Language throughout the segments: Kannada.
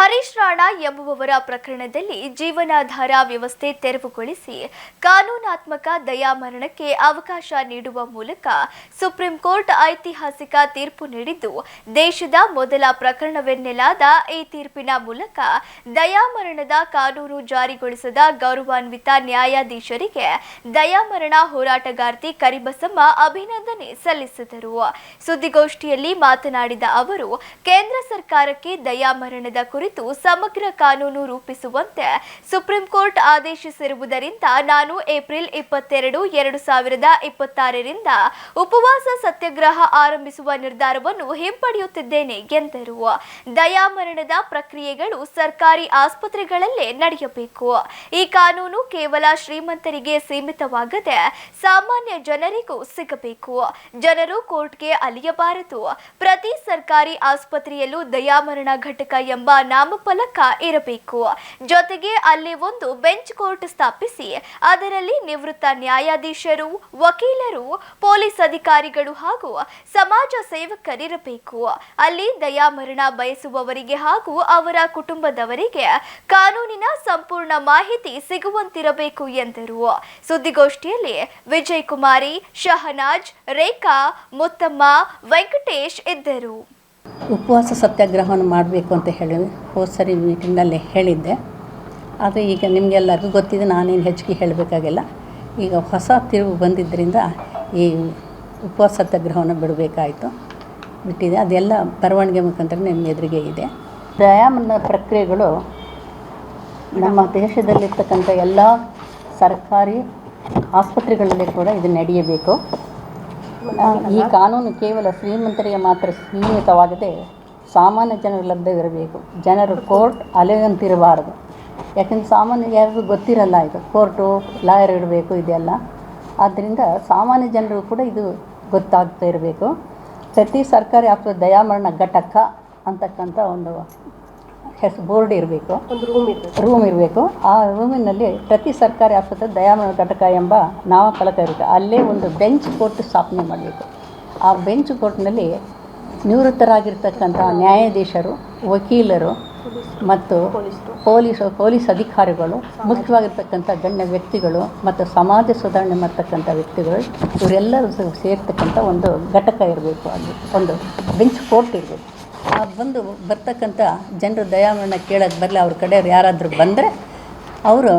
ಹರೀಶ್ ರಾಣಾ ಎಂಬುವವರ ಪ್ರಕರಣದಲ್ಲಿ ಜೀವನಾಧಾರ ವ್ಯವಸ್ಥೆ ತೆರವುಗೊಳಿಸಿ ಕಾನೂನಾತ್ಮಕ ದಯಾಮರಣಕ್ಕೆ ಅವಕಾಶ ನೀಡುವ ಮೂಲಕ ಸುಪ್ರೀಂ ಕೋರ್ಟ್ ಐತಿಹಾಸಿಕ ತೀರ್ಪು ನೀಡಿದ್ದು, ದೇಶದ ಮೊದಲ ಪ್ರಕರಣವೆನ್ನಲಾದ ಈ ತೀರ್ಪಿನ ಮೂಲಕ ದಯಾಮರಣದ ಕಾನೂನು ಜಾರಿಗೊಳಿಸಿದ ಗೌರವಾನ್ವಿತ ನ್ಯಾಯಾಧೀಶರಿಗೆ ದಯಾಮರಣ ಹೋರಾಟಗಾರ್ತಿ ಕರಿಬಸಮ್ಮ ಅಭಿನಂದನೆ ಸಲ್ಲಿಸಿದರು. ಸುದ್ದಿಗೋಷ್ಠಿಯಲ್ಲಿ ಮಾತನಾಡಿದ ಅವರು, ಕೇಂದ್ರ ಸರ್ಕಾರಕ್ಕೆ ದಯಾಮರಣದ ಕುರಿತು ಸಮಗ್ರ ಕಾನೂನು ರೂಪಿಸುವಂತೆ ಸುಪ್ರೀಂ ಕೋರ್ಟ್ ಆದೇಶಿಸಿರುವುದರಿಂದ ನಾನು ಏಪ್ರಿಲ್ 22, 2026ರಿಂದ ಉಪವಾಸ ಸತ್ಯಾಗ್ರಹ ಆರಂಭಿಸುವ ನಿರ್ಧಾರವನ್ನು ಹಿಂಪಡೆಯುತ್ತಿದ್ದೇನೆ ಎಂದರು. ದಯಾಮರಣದ ಪ್ರಕ್ರಿಯೆಗಳು ಸರ್ಕಾರಿ ಆಸ್ಪತ್ರೆಗಳಲ್ಲೇ ನಡೆಯಬೇಕು. ಈ ಕಾನೂನು ಕೇವಲ ಶ್ರೀಮಂತರಿಗೆ ಸೀಮಿತವಾಗದೆ ಸಾಮಾನ್ಯ ಜನರಿಗೂ ಸಿಗಬೇಕು. ಜನರು ಕೋರ್ಟ್ಗೆ ಅಲಿಯಬಾರದು. ಪ್ರತಿ ಸರ್ಕಾರಿ ಆಸ್ಪತ್ರೆಯಲ್ಲೂ ದಯಾಮರಣ ಘಟಕ ಎಂಬ ನಾಮಫಲಕ ಇರಬೇಕು. ಜೊತೆಗೆ ಅಲ್ಲಿ ಒಂದು ಬೆಂಚ್ ಕೋರ್ಟ್ ಸ್ಥಾಪಿಸಿ ಅದರಲ್ಲಿ ನಿವೃತ್ತ ನ್ಯಾಯಾಧೀಶರು, ವಕೀಲರು, ಪೊಲೀಸ್ ಅಧಿಕಾರಿಗಳು ಹಾಗೂ ಸಮಾಜ ಸೇವಕರಿರಬೇಕು. ಅಲ್ಲಿ ದಯಾಮರಣ ಬಯಸುವವರಿಗೆ ಹಾಗೂ ಅವರ ಕುಟುಂಬದವರಿಗೆ ಕಾನೂನಿನ ಸಂಪೂರ್ಣ ಮಾಹಿತಿ ಸಿಗುವಂತಿರಬೇಕು ಎಂದರು. ಸುದ್ದಿಗೋಷ್ಠಿಯಲ್ಲಿ ವಿಜಯ್ ಕುಮಾರಿ, ಶಹನಾಜ್, ರೇಖಾ, ಮುತ್ತಮ್ಮ, ವೆಂಕಟೇಶ್ ಇದ್ದರು. ಉಪವಾಸ ಸತ್ಯಾಗ್ರಹವನ್ನು ಮಾಡಬೇಕು ಅಂತ ಹೇಳಿ ಹೋದ ಸರಿ ಮೀಟಿಂಗ್ನಲ್ಲಿ ಹೇಳಿದ್ದೆ. ಆದರೆ ಈಗ ನಿಮಗೆಲ್ಲರಿಗೂ ಗೊತ್ತಿದೆ, ನಾನೇನು ಹೆಚ್ಚಿಗೆ ಹೇಳಬೇಕಾಗಿಲ್ಲ. ಈಗ ಹೊಸ ತಿರುವು ಬಂದಿದ್ದರಿಂದ ಈ ಉಪವಾಸ ಸತ್ಯಾಗ್ರಹವನ್ನು ಬಿಡಬೇಕಾಯಿತು, ಬಿಟ್ಟಿದೆ. ಅದೆಲ್ಲ ಬರವಣಿಗೆ ಮುಖಾಂತರ ನಿಮ್ಮ ಎದುರಿಗೆ ಇದೆ. ದಯಾಮರಣ ಪ್ರಕ್ರಿಯೆಗಳು ನಮ್ಮ ದೇಶದಲ್ಲಿರ್ತಕ್ಕಂಥ ಎಲ್ಲ ಸರ್ಕಾರಿ ಆಸ್ಪತ್ರೆಗಳಲ್ಲಿ ಕೂಡ ಇದು ನಡೆಯಬೇಕು. ಈ ಕಾನೂನು ಕೇವಲ ಶ್ರೀಮಂತರಿಗೆ ಮಾತ್ರ ಸೀಮಿತವಾಗದೆ ಸಾಮಾನ್ಯ ಜನರ ಲಭ್ಯವಿರಬೇಕು. ಜನರು ಕೋರ್ಟ್ ಅಲೆಯಂತಿರಬಾರದು. ಯಾಕೆಂದರೆ ಸಾಮಾನ್ಯ ಯಾರಿಗೂ ಗೊತ್ತಿರಲ್ಲ, ಇದು ಕೋರ್ಟು, ಲಾಯರ್ ಇರಬೇಕು ಇದೆಲ್ಲ. ಆದ್ದರಿಂದ ಸಾಮಾನ್ಯ ಜನರು ಕೂಡ ಇದು ಗೊತ್ತಾಗ್ತಾ ಇರಬೇಕು. ಪ್ರತಿ ಸರ್ಕಾರಿ ಆಸ್ಪತ್ರೆ ದಯಾಮರಣ ಘಟಕ ಅಂತಕ್ಕಂಥ ಒಂದು ಬೋರ್ಡ್ ಇರಬೇಕು, ಒಂದು ರೂಮ್ ಇರಬೇಕು. ಆ ರೂಮಿನಲ್ಲಿ ಪ್ರತಿ ಸರ್ಕಾರಿ ಆಸ್ಪತ್ರೆ ದಯಾಮರಣ ಘಟಕ ಎಂಬ ನಾಮಫಲಕ ಇರುತ್ತೆ. ಅಲ್ಲೇ ಒಂದು ಬೆಂಚ್ ಕೋರ್ಟ್ ಸ್ಥಾಪನೆ ಮಾಡಬೇಕು. ಆ ಬೆಂಚ್ ಕೋರ್ಟ್ನಲ್ಲಿ ನಿವೃತ್ತರಾಗಿರ್ತಕ್ಕಂಥ ನ್ಯಾಯಾಧೀಶರು, ವಕೀಲರು ಮತ್ತು ಪೊಲೀಸ್ ಅಧಿಕಾರಿಗಳು, ಮುಖ್ಯವಾಗಿರ್ತಕ್ಕಂಥ ಗಣ್ಯ ವ್ಯಕ್ತಿಗಳು ಮತ್ತು ಸಮಾಜ ಸುಧಾರಣೆ ಮಾಡ್ತಕ್ಕಂಥ ವ್ಯಕ್ತಿಗಳು, ಇವರೆಲ್ಲರೂ ಸೇರ್ತಕ್ಕಂಥ ಒಂದು ಘಟಕ ಇರಬೇಕು. ಅಲ್ಲಿ ಒಂದು ಬೆಂಚ್ ಕೋರ್ಟ್ ಇರಬೇಕು. ಬರ್ತಕ್ಕಂಥ ಜನರು ದಯಾಮರಣ ಕೇಳೋಕ್ಕೆ ಬರಲಿ, ಅವ್ರ ಕಡೆಯವ್ರು ಯಾರಾದರೂ ಬಂದರೆ ಅವರು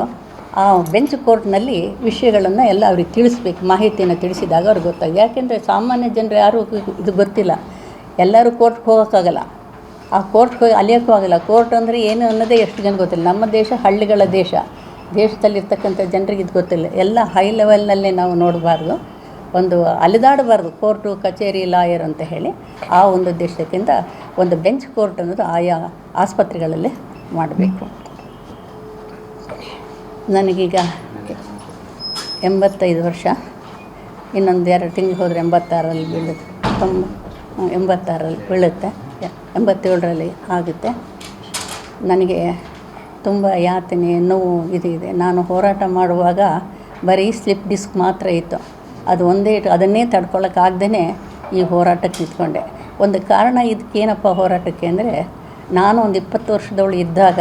ಆ ಬೆಂಚ್ ಕೋರ್ಟ್ನಲ್ಲಿ ವಿಷಯಗಳನ್ನು ಎಲ್ಲ ಅವ್ರಿಗೆ ತಿಳಿಸ್ಬೇಕು. ಮಾಹಿತಿಯನ್ನು ತಿಳಿಸಿದಾಗ ಅವ್ರಿಗೆ ಗೊತ್ತಾಗ. ಯಾಕೆಂದರೆ ಸಾಮಾನ್ಯ ಜನರು ಯಾರೂ ಇದು ಗೊತ್ತಿಲ್ಲ. ಎಲ್ಲರೂ ಕೋರ್ಟ್ಗೆ ಹೋಗೋಕ್ಕಾಗಲ್ಲ, ಆ ಕೋರ್ಟ್ಗೆ ಹೋಗಿ ಅಲಿಯೋಕ್ಕೂ ಆಗಲ್ಲ. ಕೋರ್ಟ್ ಅಂದರೆ ಏನು ಅನ್ನೋದೇ ಎಷ್ಟು ಜನ ಗೊತ್ತಿಲ್ಲ. ನಮ್ಮ ದೇಶ ಹಳ್ಳಿಗಳ ದೇಶದಲ್ಲಿರ್ತಕ್ಕಂಥ ಜನರಿಗೆ ಇದು ಗೊತ್ತಿಲ್ಲ. ಎಲ್ಲ ಹೈ ಲೆವೆಲ್ನಲ್ಲೇ ನಾವು ನೋಡಬಾರ್ದು, ಒಂದು ಅಲೆದಾಡಬಾರ್ದು ಕೋರ್ಟು, ಕಚೇರಿ, ಲಾಯರ್ ಅಂತ ಹೇಳಿ. ಆ ಒಂದು ದೇಶಕ್ಕಿಂತ ಒಂದು ಬೆಂಚ್ ಕೋರ್ಟ್ ಅನ್ನೋದು ಆಯಾ ಆಸ್ಪತ್ರೆಗಳಲ್ಲೇ ಮಾಡಬೇಕು. ನನಗೀಗ 85 ವರ್ಷ. ಇನ್ನೊಂದು 2 ತಿಂಗಳು ಹೋದರೆ 86ರಲ್ಲಿ ಬೀಳುತ್ತೆ. 86ರಲ್ಲಿ ಬೀಳುತ್ತೆ, 87ರಲ್ಲಿ ಆಗುತ್ತೆ. ನನಗೆ ತುಂಬ ಯಾತನೆ, ನೋವು ಇದೆ. ನಾನು ಹೋರಾಟ ಮಾಡುವಾಗ ಬರೀ ಸ್ಲಿಪ್ ಡಿಸ್ಕ್ ಮಾತ್ರ ಇತ್ತು. ಅದು ಅದನ್ನೇ ತಡ್ಕೊಳ್ಳೋಕ್ಕಾಗ್ದೇ ಈ ಹೋರಾಟಕ್ಕೆ ನಿಂತ್ಕೊಂಡೆ. ಒಂದು ಕಾರಣ ಇದಕ್ಕೇನಪ್ಪ ಹೋರಾಟಕ್ಕೆ ಅಂದರೆ, ನಾನು ಒಂದು 20 ವರ್ಷದವಳು ಇದ್ದಾಗ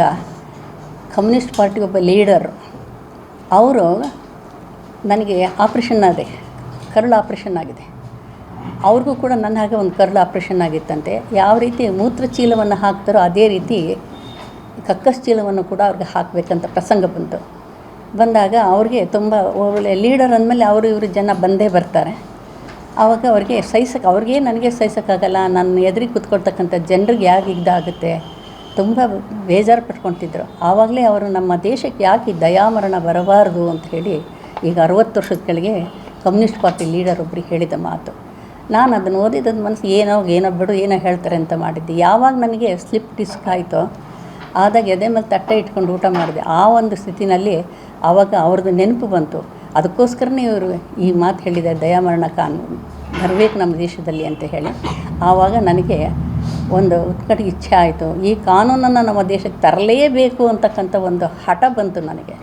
ಕಮ್ಯುನಿಸ್ಟ್ ಪಾರ್ಟಿ ಒಬ್ಬ ಲೀಡರು, ಅವರು ನನಗೆ ಆಪ್ರೇಷನ್ ಆದೆ, ಕರುಳು ಆಪ್ರೇಷನ್ ಆಗಿದೆ. ಅವ್ರಿಗೂ ಕೂಡ ನನ್ನ ಹಾಗೆ ಒಂದು ಕರುಳು ಆಪ್ರೇಷನ್ ಆಗಿತ್ತಂತೆ. ಯಾವ ರೀತಿ ಮೂತ್ರ ಚೀಲವನ್ನು ಹಾಕ್ತಾರೋ ಅದೇ ರೀತಿ ಕಕ್ಕಸ್ ಚೀಲವನ್ನು ಕೂಡ ಅವ್ರಿಗೆ ಹಾಕಬೇಕಂತ ಪ್ರಸಂಗ ಬಂದಾಗ ಅವ್ರಿಗೆ ತುಂಬ ಒಳ್ಳೆ ಲೀಡರ್ ಅಂದಮೇಲೆ ಇವರು ಜನ ಬಂದೇ ಬರ್ತಾರೆ. ಆವಾಗ ಅವ್ರಿಗೆ ನನಗೆ ಸಹಿಸೋಕ್ಕಾಗಲ್ಲ. ನನ್ನ ಎದುರಿಗೆ ಕೂತ್ಕೊಳ್ತಕ್ಕಂಥ ಜನರಿಗೆ ಯಾಕೆ ಇದಾಗುತ್ತೆ, ತುಂಬ ಬೇಜಾರು ಪಟ್ಕೊತಿದ್ರು. ಆವಾಗಲೇ ಅವರು ನಮ್ಮ ದೇಶಕ್ಕೆ ಯಾಕೆ ದಯಾಮರಣ ಬರಬಾರ್ದು ಅಂತ ಹೇಳಿ ಈಗ 60 ವರ್ಷದ ಕೆಳಗೆ ಕಮ್ಯುನಿಸ್ಟ್ ಪಾರ್ಟಿ ಲೀಡರ್ ಒಬ್ಬರಿಗೆ ಹೇಳಿದ ಮಾತು. ನಾನು ಅದನ್ನು ಓದಿದ ಮನಸ್ಸು ಏನೋ ಬಿಡು, ಏನೋ ಹೇಳ್ತಾರೆ ಅಂತ ಮಾಡಿದ್ದೆ. ಯಾವಾಗ ನನಗೆ ಸ್ಲಿಪ್ ಡಿಸ್ಕ್ ಆಯಿತೋ ಆದಾಗ ಎದೆ ಮೇಲೆ ತಟ್ಟೆ ಇಟ್ಕೊಂಡು ಊಟ ಮಾಡಿದೆ. ಆ ಒಂದು ಸ್ಥಿತಿನಲ್ಲಿ ಆವಾಗ ಅವ್ರದ್ದು ನೆನಪು ಬಂತು. ಅದಕ್ಕೋಸ್ಕರನೇ ಇವರು ಈ ಮಾತು ಹೇಳಿದ್ದಾರೆ, ದಯಾಮರಣ ಕಾನೂನು ಬರಬೇಕು ನಮ್ಮ ದೇಶದಲ್ಲಿ ಅಂತ ಹೇಳಿ. ಆವಾಗ ನನಗೆ ಒಂದು ಉತ್ಕಟ ಇಚ್ಛೆ ಆಯಿತು, ಈ ಕಾನೂನನ್ನು ನಮ್ಮ ದೇಶಕ್ಕೆ ತರಲೇಬೇಕು ಅಂತಕ್ಕಂಥ ಒಂದು ಹಠ ಬಂತು ನನಗೆ.